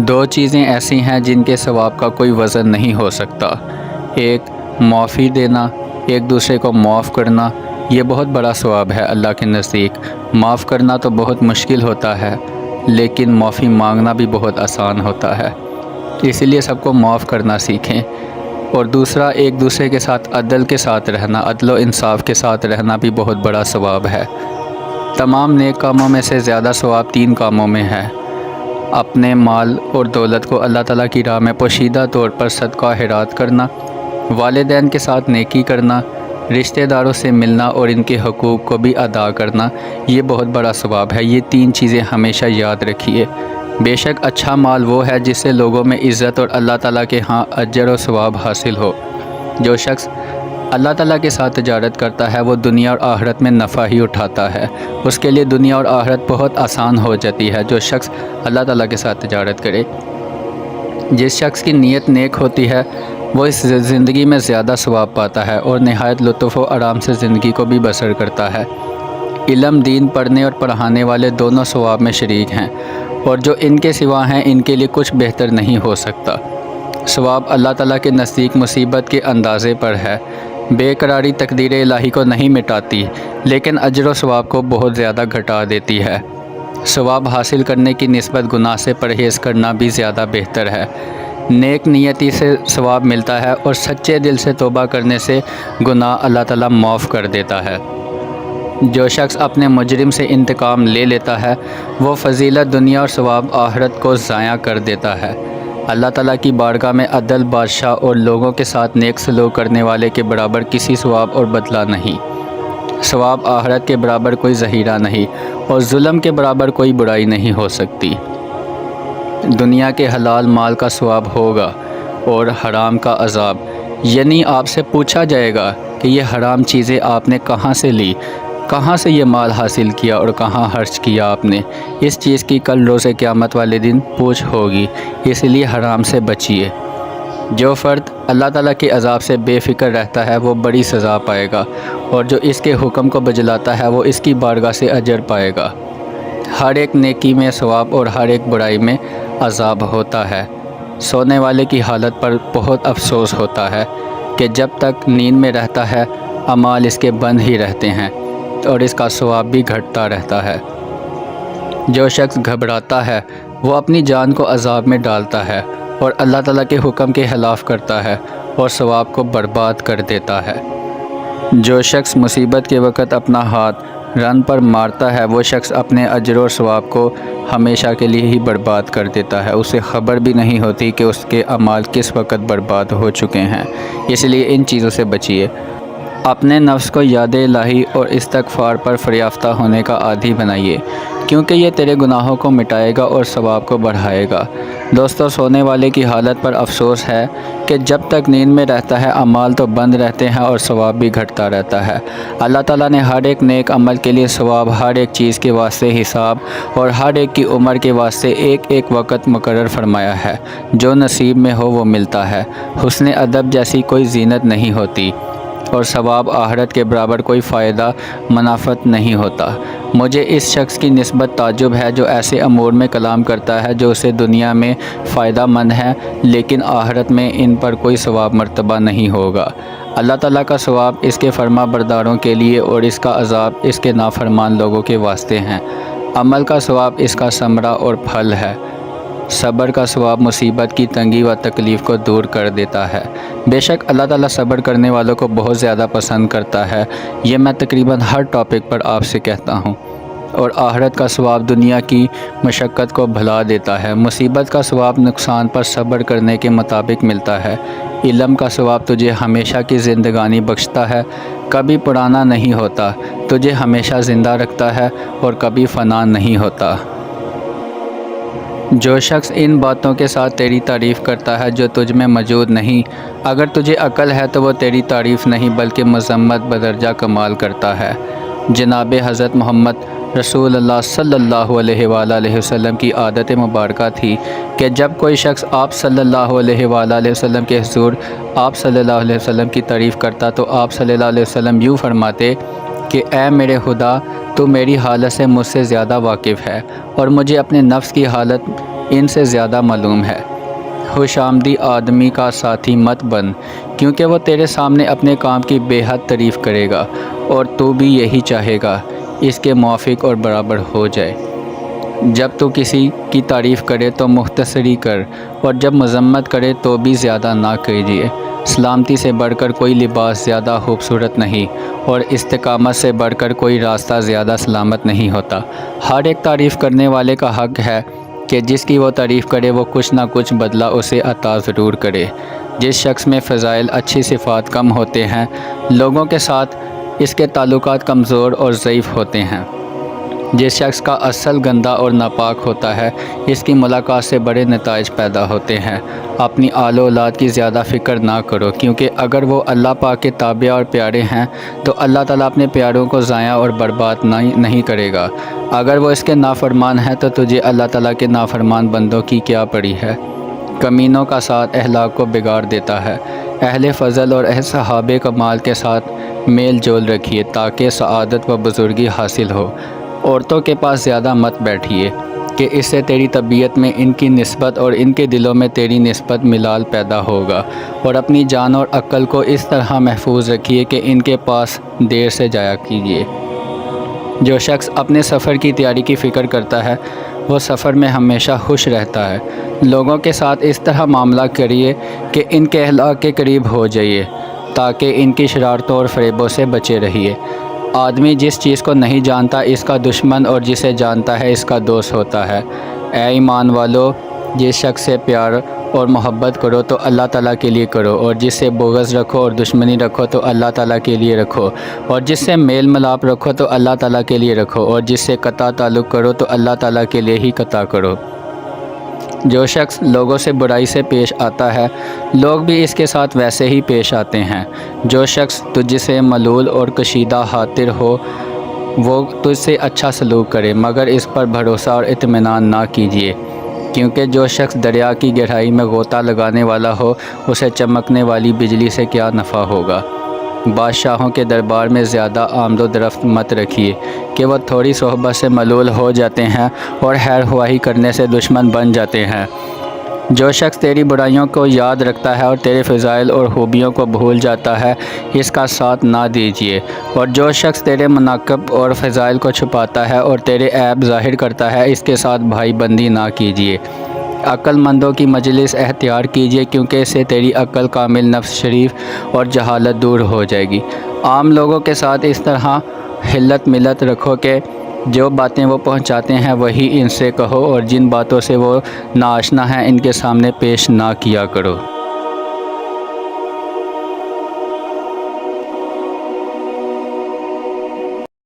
دو چیزیں ایسی ہیں جن کے ثواب کا کوئی وزن نہیں ہو سکتا۔ ایک معافی دینا، ایک دوسرے کو معاف کرنا، یہ بہت بڑا ثواب ہے اللہ کے نزدیک۔ معاف کرنا تو بہت مشکل ہوتا ہے، لیکن معافی مانگنا بھی بہت آسان ہوتا ہے، اس لیے سب کو معاف کرنا سیکھیں۔ اور دوسرا، ایک دوسرے کے ساتھ عدل کے ساتھ رہنا، عدل و انصاف کے ساتھ رہنا بھی بہت بڑا ثواب ہے۔ تمام نیک کاموں میں سے زیادہ ثواب 3 کاموں میں ہے: اپنے مال اور دولت کو اللہ تعالیٰ کی راہ میں پوشیدہ طور پر صدقہ خیرات کرنا، والدین کے ساتھ نیکی کرنا، رشتہ داروں سے ملنا اور ان کے حقوق کو بھی ادا کرنا، یہ بہت بڑا ثواب ہے۔ یہ 3 چیزیں ہمیشہ یاد رکھیے۔ بے شک اچھا مال وہ ہے جس سے لوگوں میں عزت اور اللہ تعالیٰ کے ہاں اجر و ثواب حاصل ہو۔ جو شخص اللہ تعالیٰ کے ساتھ تجارت کرتا ہے وہ دنیا اور آخرت میں نفع ہی اٹھاتا ہے، اس کے لیے دنیا اور آخرت بہت آسان ہو جاتی ہے۔ جو شخص اللہ تعالیٰ کے ساتھ تجارت کرے، جس شخص کی نیت نیک ہوتی ہے وہ اس زندگی میں زیادہ ثواب پاتا ہے اور نہایت لطف و آرام سے زندگی کو بھی بسر کرتا ہے۔ علم، دین پڑھنے اور پڑھانے والے دونوں ثواب میں شریک ہیں، اور جو ان کے سوا ہیں ان کے لیے کچھ بہتر نہیں ہو سکتا۔ ثواب اللہ تعالیٰ کے نزدیک مصیبت کے اندازے پر ہے۔ بے قراری تقدیر الہی کو نہیں مٹاتی، لیکن اجر و ثواب کو بہت زیادہ گھٹا دیتی ہے۔ ثواب حاصل کرنے کی نسبت گناہ سے پرہیز کرنا بھی زیادہ بہتر ہے۔ نیک نیتی سے ثواب ملتا ہے اور سچے دل سے توبہ کرنے سے گناہ اللہ تعالیٰ معاف کر دیتا ہے۔ جو شخص اپنے مجرم سے انتقام لے لیتا ہے وہ فضیلت دنیا اور ثواب آخرت کو ضائع کر دیتا ہے۔ اللہ تعالیٰ کی بارگاہ میں عدل، بادشاہ اور لوگوں کے ساتھ نیک سلوک کرنے والے کے برابر کسی ثواب اور بدلہ نہیں۔ ثواب آخرت کے برابر کوئی ذخیرہ نہیں، اور ظلم کے برابر کوئی برائی نہیں ہو سکتی۔ دنیا کے حلال مال کا ثواب ہوگا اور حرام کا عذاب، یعنی آپ سے پوچھا جائے گا کہ یہ حرام چیزیں آپ نے کہاں سے لی، کہاں سے یہ مال حاصل کیا اور کہاں خرچ کیا آپ نے۔ اس چیز کی کل روز قیامت والے دن پوچھ ہوگی، اس لیے حرام سے بچیے۔ جو فرد اللہ تعالیٰ کے عذاب سے بے فکر رہتا ہے وہ بڑی سزا پائے گا، اور جو اس کے حکم کو بجلاتا ہے وہ اس کی بارگاہ سے اجر پائے گا۔ ہر ایک نیکی میں ثواب اور ہر ایک برائی میں عذاب ہوتا ہے۔ سونے والے کی حالت پر بہت افسوس ہوتا ہے کہ جب تک نیند میں رہتا ہے اعمال اس کے بند ہی رہتے ہیں اور اس کا ثواب بھی گھٹتا رہتا ہے۔ جو شخص گھبراتا ہے وہ اپنی جان کو عذاب میں ڈالتا ہے اور اللہ تعالیٰ کے حکم کے خلاف کرتا ہے اور ثواب کو برباد کر دیتا ہے۔ جو شخص مصیبت کے وقت اپنا ہاتھ رن پر مارتا ہے وہ شخص اپنے اجر و ثواب کو ہمیشہ کے لیے ہی برباد کر دیتا ہے۔ اسے خبر بھی نہیں ہوتی کہ اس کے اعمال کس وقت برباد ہو چکے ہیں۔ اس لیے ان چیزوں سے بچیے۔ اپنے نفس کو یاد الہی اور استغفار پر فریافتہ ہونے کا عادی بنائیے، کیونکہ یہ تیرے گناہوں کو مٹائے گا اور ثواب کو بڑھائے گا۔ دوستو، سونے والے کی حالت پر افسوس ہے کہ جب تک نیند میں رہتا ہے اعمال تو بند رہتے ہیں اور ثواب بھی گھٹتا رہتا ہے۔ اللہ تعالیٰ نے ہر ایک نیک عمل کے لیے ثواب، ہر ایک چیز کے واسطے حساب اور ہر ایک کی عمر کے واسطے ایک ایک وقت مقرر فرمایا ہے۔ جو نصیب میں ہو وہ ملتا ہے۔ حسن ادب جیسی کوئی زینت نہیں ہوتی، اور ثواب آخرت کے برابر کوئی فائدہ منافعت نہیں ہوتا۔ مجھے اس شخص کی نسبت تعجب ہے جو ایسے امور میں کلام کرتا ہے جو اسے دنیا میں فائدہ مند ہے، لیکن آخرت میں ان پر کوئی ثواب مرتبہ نہیں ہوگا۔ اللہ تعالیٰ کا ثواب اس کے فرما برداروں کے لیے اور اس کا عذاب اس کے نافرمان لوگوں کے واسطے ہیں۔ عمل کا ثواب اس کا ثمرہ اور پھل ہے۔ صبر کا ثواب مصیبت کی تنگی و تکلیف کو دور کر دیتا ہے۔ بے شک اللہ تعالیٰ صبر کرنے والوں کو بہت زیادہ پسند کرتا ہے۔ یہ میں تقریباً ہر ٹاپک پر آپ سے کہتا ہوں۔ اور آخرت کا ثواب دنیا کی مشقت کو بھلا دیتا ہے۔ مصیبت کا ثواب نقصان پر صبر کرنے کے مطابق ملتا ہے۔ علم کا ثواب تجھے ہمیشہ کی زندگانی بخشتا ہے، کبھی پرانا نہیں ہوتا، تجھے ہمیشہ زندہ رکھتا ہے اور کبھی فنا نہیں ہوتا۔ جو شخص ان باتوں کے ساتھ تیری تعریف کرتا ہے جو تجھ میں موجود نہیں، اگر تجھے عقل ہے تو وہ تیری تعریف نہیں بلکہ مذمت بدرجہ کمال کرتا ہے۔ جناب حضرت محمد رسول اللہ صلی اللہ علیہ وآلہ وسلم کی عادت مبارکہ تھی کہ جب کوئی شخص آپ صلی اللہ علیہ وآلہ وسلم کے حضور آپ صلی اللہ علیہ وسلم کی تعریف کرتا تو آپ صلی اللہ علیہ وسلم یوں فرماتے کہ اے میرے خدا، تو میری حالت سے مجھ سے زیادہ واقف ہے اور مجھے اپنے نفس کی حالت ان سے زیادہ معلوم ہے۔ خوش آمدی آدمی کا ساتھی مت بن، کیونکہ وہ تیرے سامنے اپنے کام کی بے حد تعریف کرے گا اور تو بھی یہی چاہے گا اس کے موافق اور برابر ہو جائے۔ جب تو کسی کی تعریف کرے تو مختصری کر، اور جب مذمت کرے تو بھی زیادہ نہ کیجیے۔ سلامتی سے بڑھ کر کوئی لباس زیادہ خوبصورت نہیں، اور استقامت سے بڑھ کر کوئی راستہ زیادہ سلامت نہیں ہوتا۔ ہر ایک تعریف کرنے والے کا حق ہے کہ جس کی وہ تعریف کرے وہ کچھ نہ کچھ بدلہ اسے عطا ضرور کرے۔ جس شخص میں فضائل اچھی صفات کم ہوتے ہیں، لوگوں کے ساتھ اس کے تعلقات کمزور اور ضعیف ہوتے ہیں۔ جس شخص کا اصل گندا اور ناپاک ہوتا ہے، اس کی ملاقات سے بڑے نتائج پیدا ہوتے ہیں۔ اپنی آل و اولاد کی زیادہ فکر نہ کرو، کیونکہ اگر وہ اللہ پاک کے تابع اور پیارے ہیں تو اللہ تعالیٰ اپنے پیاروں کو ضائع اور برباد نہیں کرے گا۔ اگر وہ اس کے نافرمان ہیں تو تجھے اللہ تعالیٰ کے نافرمان بندوں کی کیا پڑی ہے۔ کمینوں کا ساتھ اخلاق کو بگاڑ دیتا ہے۔ اہل فضل اور صحاب کمال کے ساتھ میل جول رکھیے تاکہ سعادت و بزرگی حاصل ہو۔ عورتوں کے پاس زیادہ مت بیٹھیے کہ اس سے تیری طبیعت میں ان کی نسبت اور ان کے دلوں میں تیری نسبت ملال پیدا ہوگا، اور اپنی جان اور عقل کو اس طرح محفوظ رکھیے کہ ان کے پاس دیر سے جایا کیجیے۔ جو شخص اپنے سفر کی تیاری کی فکر کرتا ہے وہ سفر میں ہمیشہ خوش رہتا ہے۔ لوگوں کے ساتھ اس طرح معاملہ کریے کہ ان کے اخلاق کے قریب ہو جائیے تاکہ ان کی شرارتوں اور فریبوں سے بچے رہیے۔ آدمی جس چیز کو نہیں جانتا اس کا دشمن، اور جسے جانتا ہے اس کا دوست ہوتا ہے۔ اے ایمان والو، جس شخص سے پیار اور محبت کرو تو اللہ تعالیٰ کے لیے کرو، اور جس سے بغض رکھو اور دشمنی رکھو تو اللہ تعالیٰ کے لیے رکھو، اور جس سے میل ملاپ رکھو تو اللہ تعالیٰ کے لیے رکھو، اور جس سے قطع تعلق کرو تو اللہ تعالیٰ کے لیے ہی قطع کرو۔ جو شخص لوگوں سے برائی سے پیش آتا ہے، لوگ بھی اس کے ساتھ ویسے ہی پیش آتے ہیں۔ جو شخص تجھ سے ملول اور کشیدہ خاطر ہو وہ تجھ سے اچھا سلوک کرے، مگر اس پر بھروسہ اور اطمینان نہ کیجیے، کیونکہ جو شخص دریا کی گہرائی میں غوطہ لگانے والا ہو اسے چمکنے والی بجلی سے کیا نفع ہوگا۔ بادشاہوں کے دربار میں زیادہ آمد و رفت مت رکھیے کہ وہ تھوڑی صحبت سے ملول ہو جاتے ہیں اور خیر خواہی کرنے سے دشمن بن جاتے ہیں۔ جو شخص تیری برائیوں کو یاد رکھتا ہے اور تیرے فضائل اور خوبیوں کو بھول جاتا ہے اس کا ساتھ نہ دیجیے، اور جو شخص تیرے مناقب اور فضائل کو چھپاتا ہے اور تیرے عیب ظاہر کرتا ہے اس کے ساتھ بھائی بندی نہ کیجیے۔ عقل مندوں کی مجلس اختیار کیجیے، کیونکہ اس سے تیری عقل کامل، نفس شریف اور جہالت دور ہو جائے گی۔ عام لوگوں کے ساتھ اس طرح حلت ملت رکھو کہ جو باتیں وہ پہنچاتے ہیں وہی ان سے کہو، اور جن باتوں سے وہ ناآشنا ہیں ان کے سامنے پیش نہ کیا کرو۔